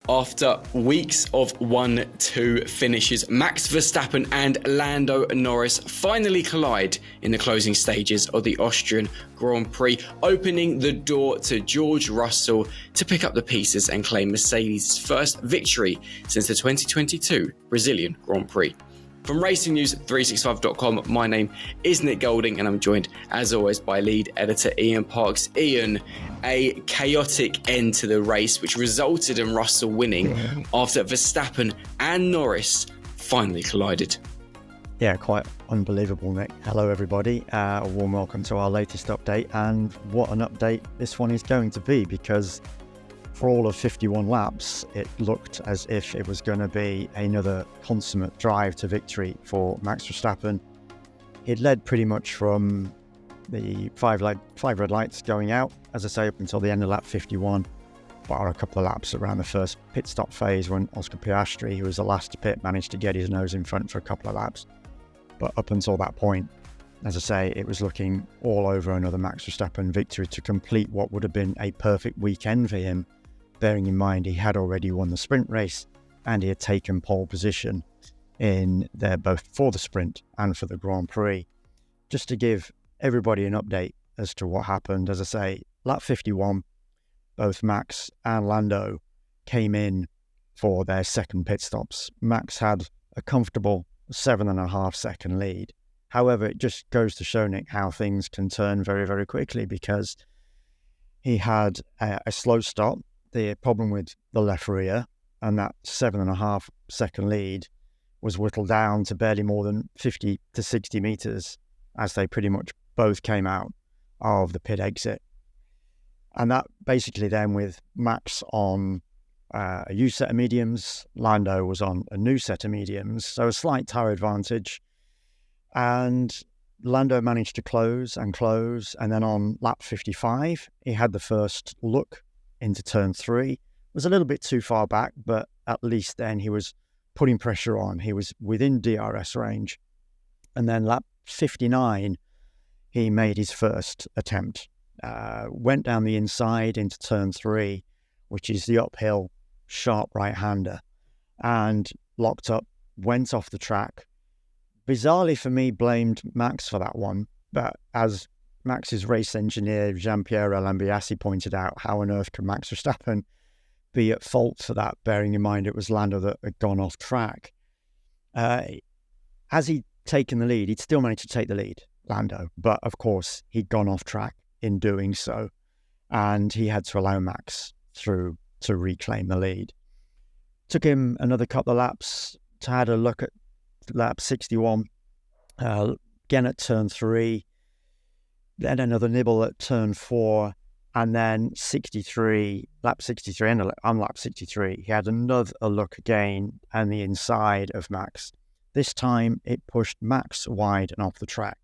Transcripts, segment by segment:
After weeks of 1-2 finishes, Max Verstappen and Lando Norris finally collide in the closing stages of the Austrian Grand Prix, opening the door to George Russell to pick up the pieces and claim Mercedes' first victory since the 2022 Brazilian Grand Prix. From RacingNews365.com, my name is Nick Golding, and I'm joined, as always, by lead editor Ian Parks. Ian, a chaotic end to the race, which resulted in Russell winning after Verstappen and Norris finally collided. Yeah, quite unbelievable, Nick. Hello, everybody. A warm welcome to our latest update, and what an update this one is going to be, because for all of 51 laps, it looked as if it was going to be another consummate drive to victory for Max Verstappen. It led pretty much from the five red lights going out, as I say, up until the end of lap 51, bar a couple of laps around the first pit stop phase when Oscar Piastri, who was the last to pit, managed to get his nose in front for a couple of laps. But up until that point, as I say, it was looking all over another Max Verstappen victory to complete what would have been a perfect weekend for him, bearing in mind he had already won the sprint race and he had taken pole position in there both for the sprint and for the Grand Prix. Just to give everybody an update as to what happened, as I say, lap 51, both Max and Lando came in for their second pit stops. Max had a comfortable 7.5 second lead. However, it just goes to show, Nick, how things can turn very, very quickly, because he had a slow stop, the problem with the left rear, and that 7.5 second lead was whittled down to barely more than 50 to 60 metres as they pretty much both came out of the pit exit. And that basically then, with Max on a used set of mediums, Lando was on a new set of mediums, so a slight tyre advantage. And Lando managed to close, and then on lap 55, he had the first look into turn 3. It was a little bit too far back, but at least then he was putting pressure on. He was within DRS range. And then lap 59, he made his first attempt. Went down the inside into turn 3, which is the uphill, sharp right-hander, and locked up, went off the track. Bizarrely for me, blamed Max for that one, but as Max's race engineer Gianpiero Lambiase pointed out, how on earth could Max Verstappen be at fault for that, bearing in mind it was Lando that had gone off track. As he'd taken the lead, he'd still managed to take the lead, Lando, but of course he'd gone off track in doing so, and he had to allow Max through to reclaim the lead. Took him another couple of laps to have a look at lap 61, again at turn 3, then another nibble at turn 4, and then lap 63, and on lap 63, he had another look again and the inside of Max. This time, it pushed Max wide and off the track.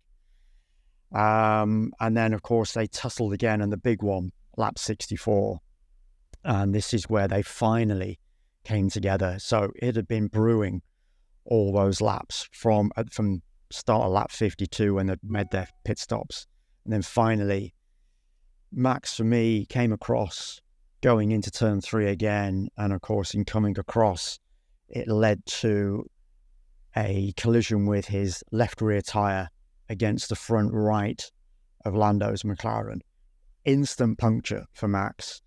And then, of course, they tussled again in the big one, lap 64. And this is where they finally came together. So it had been brewing all those laps from start of lap 52 when they made their pit stops. And then finally, Max, for me, came across going into turn 3 again. And of course, in coming across, it led to a collision with his left rear tyre against the front right of Lando's McLaren. Instant puncture for Max.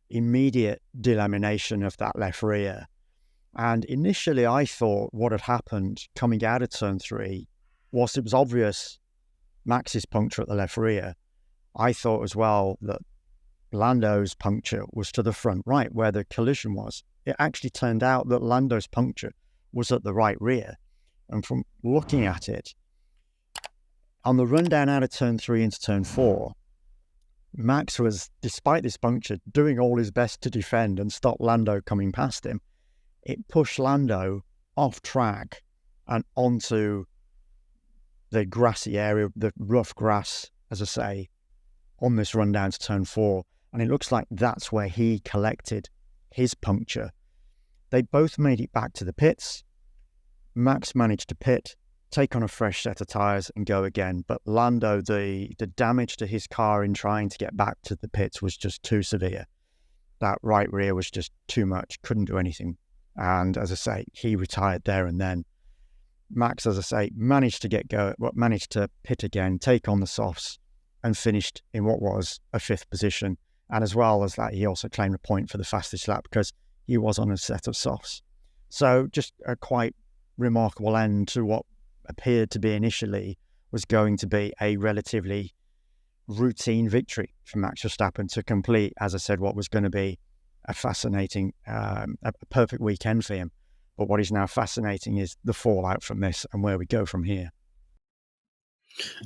Immediate delamination of that left rear. And initially, I thought what had happened coming out of turn 3 was it was obvious Max's puncture at the left rear. I thought as well that Lando's puncture was to the front right, where the collision was. It actually turned out that Lando's puncture was at the right rear. And from looking at it, on the rundown out of turn 3 into turn 4, Max was, despite this puncture, doing all his best to defend and stop Lando coming past him. It pushed Lando off track and onto the grassy area, the rough grass, as I say, on this run down to turn 4. And it looks like that's where he collected his puncture. They both made it back to the pits. Max managed to pit, take on a fresh set of tyres and go again. But Lando, the damage to his car in trying to get back to the pits was just too severe. that right rear was just too much, couldn't do anything. And as I say, he retired there and then. Max, as I say, managed to pit again, take on the softs, and finished in what was a 5th position. And as well as that, he also claimed a point for the fastest lap because he was on a set of softs. So just a quite remarkable end to what appeared to be initially was going to be a relatively routine victory for Max Verstappen to complete, as I said, what was going to be a fascinating, a perfect weekend for him. But what is now fascinating is the fallout from this and where we go from here.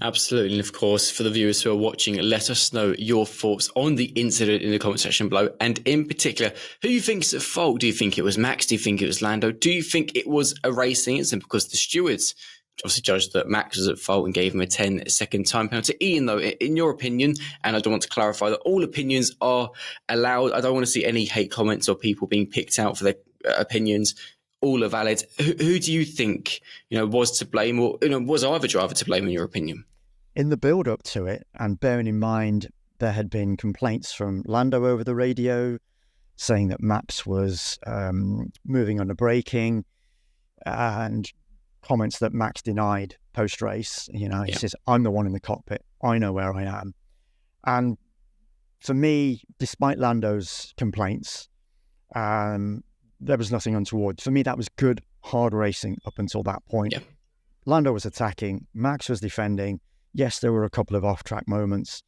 Absolutely. And of course, for the viewers who are watching, let us know your thoughts on the incident in the comment section below. And in particular, who you think is at fault? Do you think it was Max? Do you think it was Lando? Do you think it was a racing incident because the stewards obviously judged that Max was at fault and gave him a 10-second time penalty? Ian, though, in your opinion, and I don't want to clarify that all opinions are allowed. I don't want to see any hate comments or people being picked out for their opinions. All are valid. Who do you think, was to blame, or was either driver to blame in your opinion? In the build-up to it, and bearing in mind there had been complaints from Lando over the radio saying that Max was moving under braking, and comments that Max denied post-race. He says, "I'm the one in the cockpit. I know where I am." And for me, despite Lando's complaints, there was nothing untoward. For me, that was good, hard racing up until that point. Yeah. Lando was attacking, Max was defending. Yes, there were a couple of off-track moments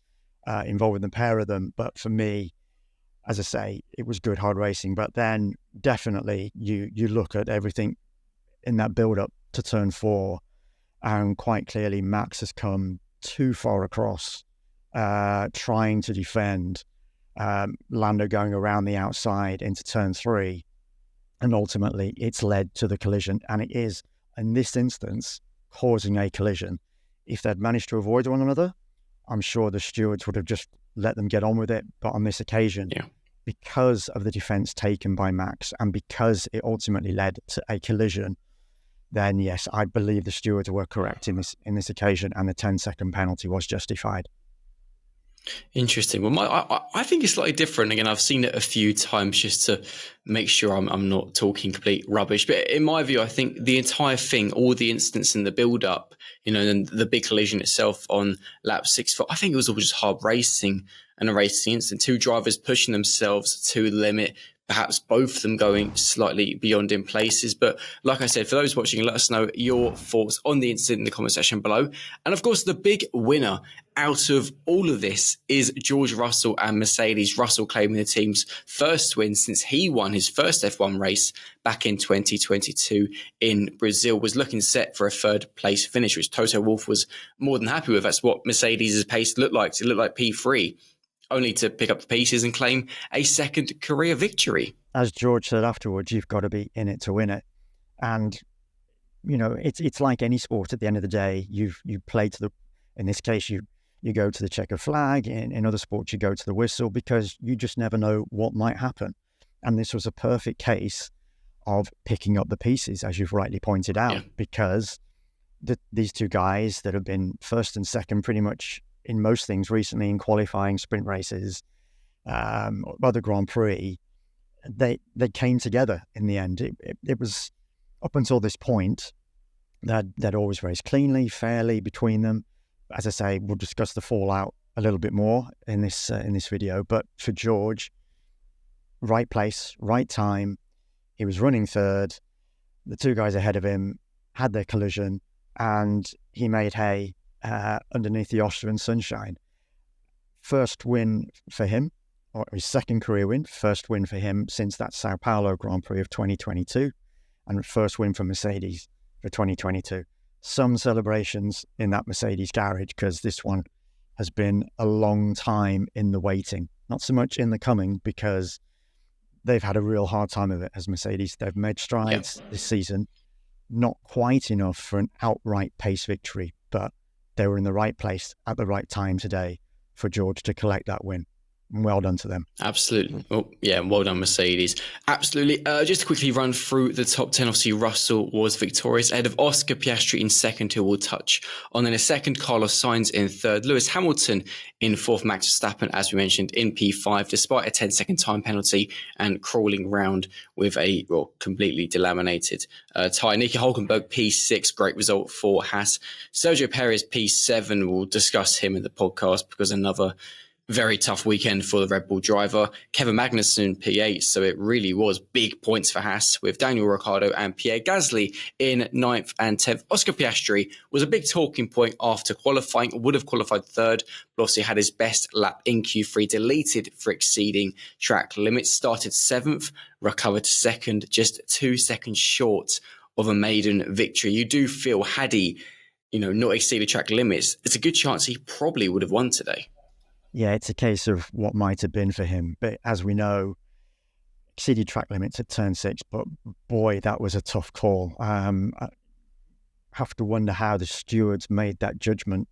involving the pair of them, but for me, as I say, it was good, hard racing. But then definitely you look at everything in that build-up to turn 4, and quite clearly Max has come too far across, trying to defend, Lando going around the outside into turn 3. And ultimately, it's led to the collision. And it is, in this instance, causing a collision. If they'd managed to avoid one another, I'm sure the stewards would have just let them get on with it. But on this occasion, because of the defence taken by Max and because it ultimately led to a collision, then yes, I believe the stewards were correct in this occasion, and the 10-second penalty was justified. Interesting. Well, I think it's slightly different. Again, I've seen it a few times just to make sure I'm not talking complete rubbish. But in my view, I think the entire thing, all the incidents in the build-up, and the big collision itself on lap 6, I think it was all just hard racing and a racing incident. 2 drivers pushing themselves to the limit, perhaps both of them going slightly beyond in places. But like I said, for those watching, let us know your thoughts on the incident in the comment section below. And of course, the big winner out of all of this is George Russell and Mercedes. Russell claiming the team's first win since he won his first F1 race back in 2022 in Brazil, was looking set for a 3rd place finish, which Toto Wolff was more than happy with. That's what Mercedes' pace looked like. It looked like P3. Only to pick up the pieces and claim a 2nd career victory. As George said afterwards, you've got to be in it to win it. And, it's like any sport at the end of the day. You play in this case, you go to the checkered flag. In other sports, you go to the whistle, because you just never know what might happen. And this was a perfect case of picking up the pieces, as you've rightly pointed out, because these 2 guys that have been 1st and 2nd pretty much in most things recently, in qualifying, sprint races, other Grand Prix, they came together in the end. It was, up until this point, they'd always raced cleanly, fairly between them. As I say, we'll discuss the fallout a little bit more in this video. But for George, right place, right time. He was running 3rd. The 2 guys ahead of him had their collision, and he made hay underneath the Austrian sunshine. First win for him, or his 2nd career win, first win for him since that Sao Paulo Grand Prix of 2022, and first win for Mercedes for 2022. Some celebrations in that Mercedes garage, because this one has been a long time in the waiting. Not so much in the coming, because they've had a real hard time of it as Mercedes. They've made strides this season, not quite enough for an outright pace victory, but they were in the right place at the right time today for George to collect that win. well done to them. Absolutely. Oh, yeah, well done, Mercedes. Absolutely. Just to quickly run through the top 10, obviously Russell was victorious ahead of Oscar Piastri in second, who we'll touch on in a second. Carlos Sainz in third. Lewis Hamilton in fourth. Max Verstappen, as we mentioned, in P5, despite a 10-second time penalty and crawling round with a completely delaminated tyre. Nico Hülkenberg, P6, great result for Haas. Sergio Perez, P7. We'll discuss him in the podcast because another very tough weekend for the Red Bull driver. Kevin Magnussen, P8, so it really was big points for Haas with Daniel Ricciardo and Pierre Gasly in 9th and 10th. Oscar Piastri was a big talking point after qualifying, would have qualified third, but obviously had his best lap in Q3, deleted for exceeding track limits, started 7th, recovered to second, just 2 seconds short of a maiden victory. You do feel, had he not exceeded track limits, it's a good chance he probably would have won today. Yeah, it's a case of what might have been for him. But as we know, exceeded track limits at turn 6, but boy, that was a tough call. I have to wonder how the stewards made that judgment,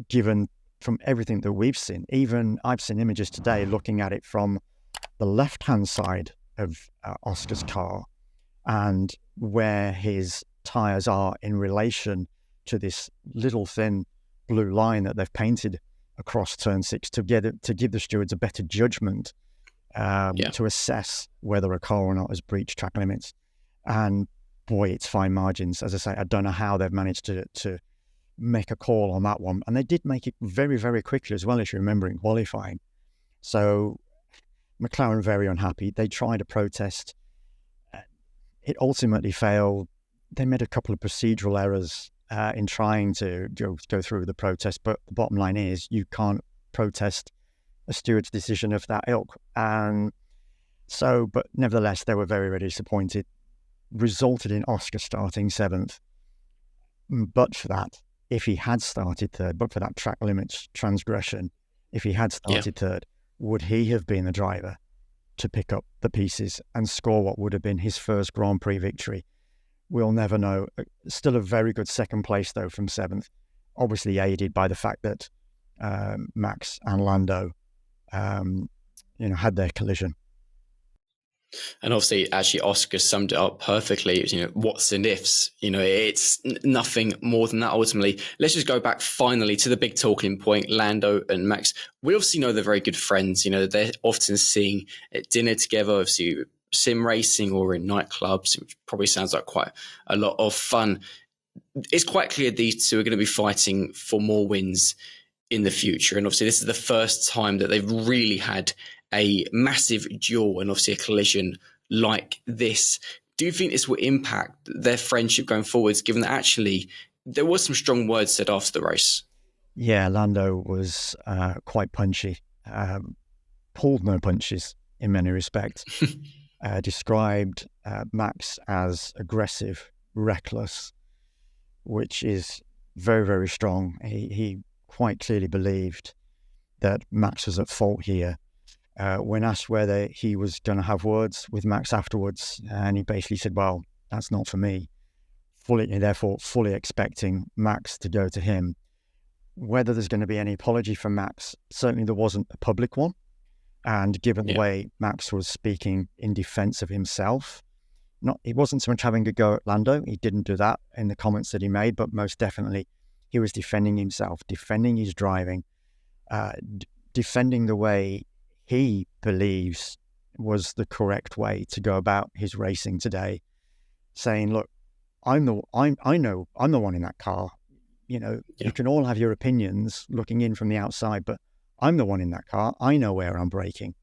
given from everything that we've seen. Even I've seen images today looking at it from the left-hand side of Oscar's car and where his tyres are in relation to this little thin blue line that they've painted across turn 6 to give the stewards a better judgment to assess whether a car or not has breached track limits. And boy, it's fine margins. As I say, I don't know how they've managed to make a call on that one. And they did make it very, very quickly as well, if you remember, in qualifying. So McLaren very unhappy. They tried a protest. It ultimately failed. They made a couple of procedural errors in trying to go through the protest, but the bottom line is you can't protest a steward's decision of that ilk. And so, but nevertheless, they were very, very disappointed. Resulted in Oscar starting 7th. But for that, if he had started third, but for that track limits transgression, if he had started third, would he have been the driver to pick up the pieces and score what would have been his first Grand Prix victory? We'll never know. Still a very good second place, though, from 7th. Obviously aided by the fact that Max and Lando, had their collision. And obviously, actually, Oscar summed it up perfectly. It was, what's and ifs? It's nothing more than that ultimately. Let's just go back finally to the big talking point, Lando and Max. We obviously know they're very good friends. They're often seen at dinner together, obviously sim racing or in nightclubs, which probably sounds like quite a lot of fun. It's quite clear these two are going to be fighting for more wins in the future. And obviously, this is the first time that they've really had a massive duel and obviously a collision like this. Do you think this will impact their friendship going forwards, given that actually there was some strong words said after the race? Yeah, Lando was quite punchy, pulled no punches in many respects. Described Max as aggressive, reckless, which is very, very strong. He quite clearly believed that Max was at fault here. When asked whether he was going to have words with Max afterwards, and he basically said, well, that's not for me, fully expecting Max to go to him. Whether there's going to be any apology from Max, certainly there wasn't a public one. And given the way Max was speaking in defense of himself, he wasn't so much having a go at Lando. He didn't do that in the comments that he made, but most definitely he was defending himself, defending his driving, defending the way he believes was the correct way to go about his racing today, saying, look, I know I'm the one in that car. You can all have your opinions looking in from the outside, but I'm the one in that car. I know where I'm braking.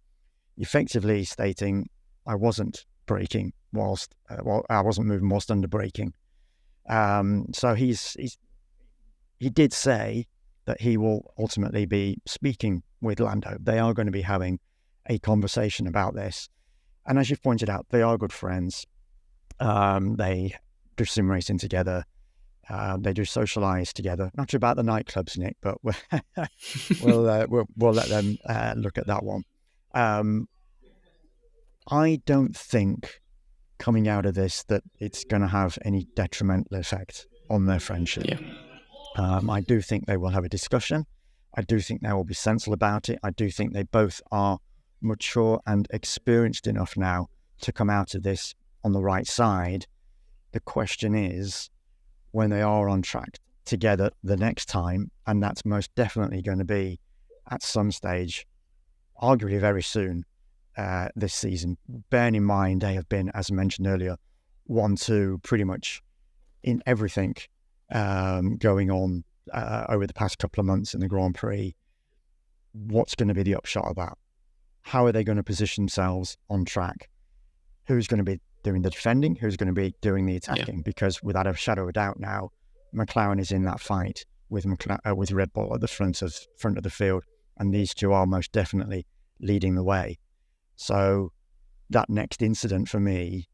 Effectively stating I wasn't braking whilst I wasn't moving whilst under braking. So he did say that he will ultimately be speaking with Lando. They are going to be having a conversation about this. And as you've pointed out, they are good friends. They do sim racing together. They do socialise together. Not sure about the nightclubs, Nick, but we'll let them look at that one. I don't think coming out of this that it's going to have any detrimental effect on their friendship. I do think they will have a discussion. I do think they will be sensible about it. I do think they both are mature and experienced enough now to come out of this on the right side. The question is, when they are on track together the next time, and that's most definitely going to be at some stage, arguably very soon this season, bearing in mind they have been, as I mentioned earlier, 1-2 pretty much in everything going on over the past couple of months in the Grand Prix. What's going to be the upshot of that? How are they going to position themselves on track? Who's going to be doing the defending? Who's going to be doing the attacking? Yeah. Because without a shadow of a doubt now, McLaren is in that fight with Red Bull at the front of the field, and these two are most definitely leading the way. So that next incident for me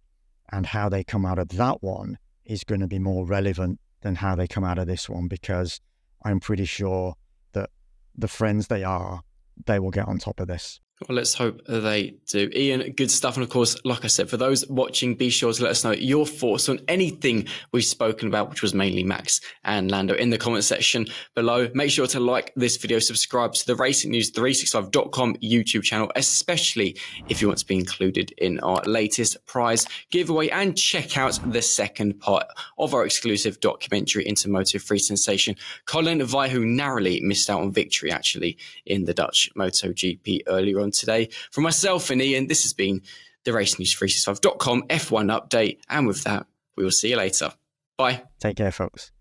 and how they come out of that one is going to be more relevant than how they come out of this one, because I'm pretty sure that the friends they are, they will get on top of this. Well, let's hope they do. Ian, good stuff. And of course, like I said, for those watching, be sure to let us know your thoughts on anything we've spoken about, which was mainly Max and Lando, in the comment section below. Make sure to like this video, subscribe to the racingnews365.com YouTube channel, especially if you want to be included in our latest prize giveaway, and check out the second part of our exclusive documentary into Moto3 sensation Colin Vai, who narrowly missed out on victory actually in the Dutch MotoGP earlier on today. From myself and Ian, this has been the racingnews365.com F1 update. And with that, we will see you later. Bye. Take care, folks.